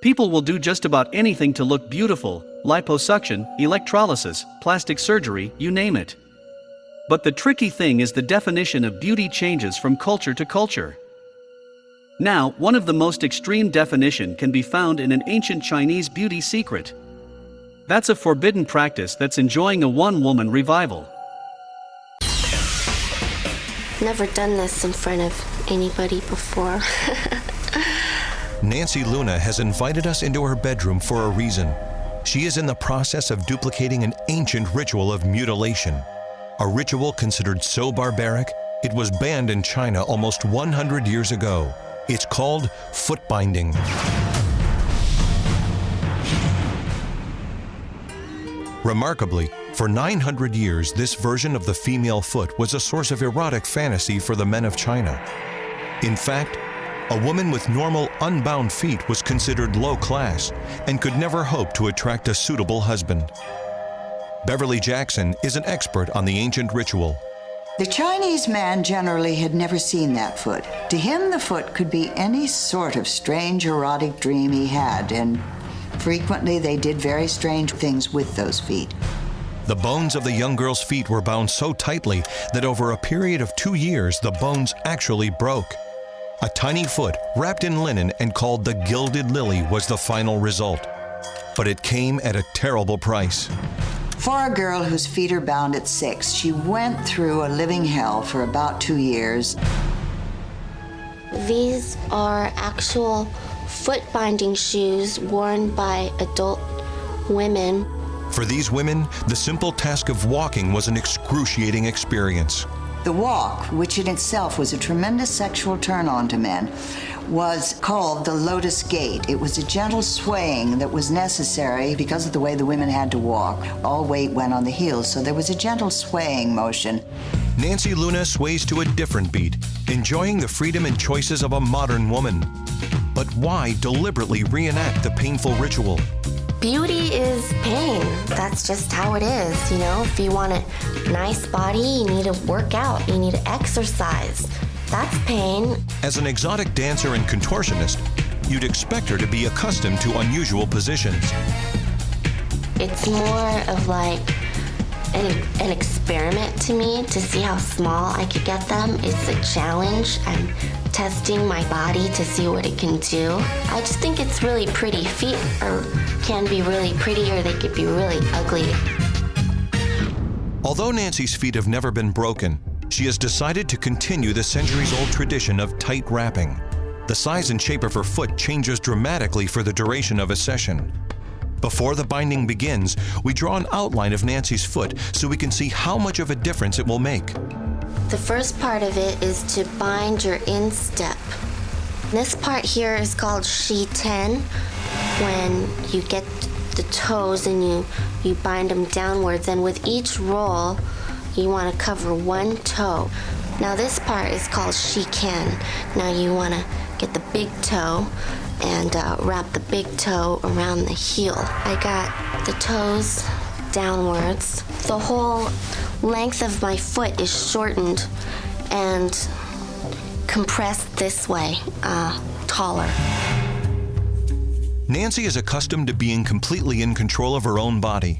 People will do just about anything to look beautiful: liposuction, electrolysis, plastic surgery, you name it. But the tricky thing is the definition of beauty changes from culture to culture. Now, one of the most extreme definition can be found in an ancient Chinese beauty secret. That's a forbidden practice that's enjoying a one-woman revival. Never done this in front of anybody before. Nancy Luna has invited us into her bedroom for a reason. She is in the process of duplicating an ancient ritual of mutilation. A ritual considered so barbaric, it was banned in China almost 100 years ago. It's called footbinding. Remarkably, for 900 years, this version of the female foot was a source of erotic fantasy for the men of China. In fact, a woman with normal, unbound feet was considered low class and could never hope to attract a suitable husband. Beverly Jackson is an expert on the ancient ritual. The Chinese man generally had never seen that foot. To him, the foot could be any sort of strange erotic dream he had, and frequently they did very strange things with those feet. The bones of the young girl's feet were bound so tightly that over a period of 2 years, the bones actually broke. A tiny foot wrapped in linen and called the Gilded Lily was the final result. But it came at a terrible price. For a girl whose feet are bound at 6, she went through a living hell for about 2 years. These are actual foot binding shoes worn by adult women. For these women, the simple task of walking was an excruciating experience. The walk, which in itself was a tremendous sexual turn-on to men, was called the lotus gait. It was a gentle swaying that was necessary because of the way the women had to walk. All weight went on the heels, so there was a gentle swaying motion. Nancy Luna sways to a different beat, enjoying the freedom and choices of a modern woman. But why deliberately reenact the painful ritual? Beauty is pain. That's just how it is, you know? If you want a nice body, you need to work out, you need to exercise. That's pain. As an exotic dancer and contortionist, you'd expect her to be accustomed to unusual positions. It's more of like an experiment to me to see how small I could get them. It's a challenge. I'm testing my body to see what it can do. I just think it's really pretty. Feet can be really pretty, or they could be really ugly. Although Nancy's feet have never been broken, she has decided to continue the centuries-old tradition of tight wrapping. The size and shape of her foot changes dramatically for the duration of a session. Before the binding begins, we draw an outline of Nancy's foot so we can see how much of a difference it will make. The first part of it is to bind your instep. This part here is called Shi-10. When you get the toes and you bind them downwards, and with each roll, you want to cover one toe. Now this part is called Shi-Ken. Now you want to get the big toe and wrap the big toe around the heel. I got the toes downwards. The whole length of my foot is shortened and compressed this way, taller. Nancy is accustomed to being completely in control of her own body.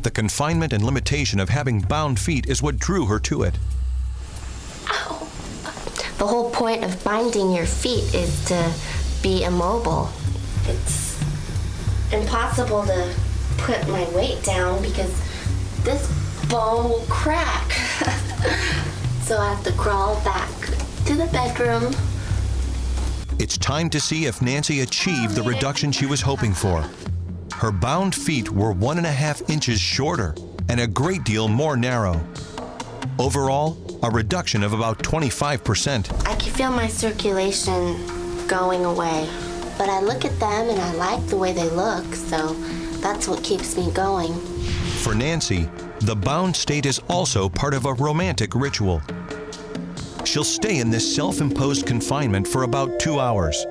The confinement and limitation of having bound feet is what drew her to it. Ow. The whole point of binding your feet is to be immobile. It's impossible to put my weight down because this bone will crack. So I have to crawl back to the bedroom. It's time to see if Nancy achieved the reduction she was hoping for. Her bound feet were 1.5 inches shorter and a great deal more narrow. Overall, a reduction of about 25%. I can feel my circulation going away, but I look at them and I like the way they look, so that's what keeps me going. For Nancy, the bound state is also part of a romantic ritual. She'll stay in this self-imposed confinement for about 2 hours.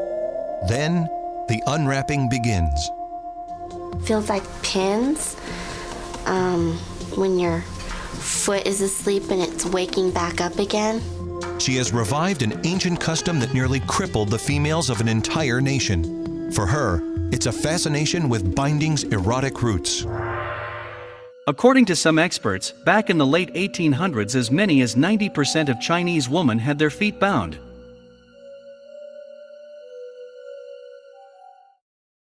Then, the unwrapping begins. Feels like pins when your foot is asleep and it's waking back up again. She has revived an ancient custom that nearly crippled the females of an entire nation. For her, it's a fascination with binding's erotic roots. According to some experts, back in the late 1800s as many as 90% of Chinese women had their feet bound.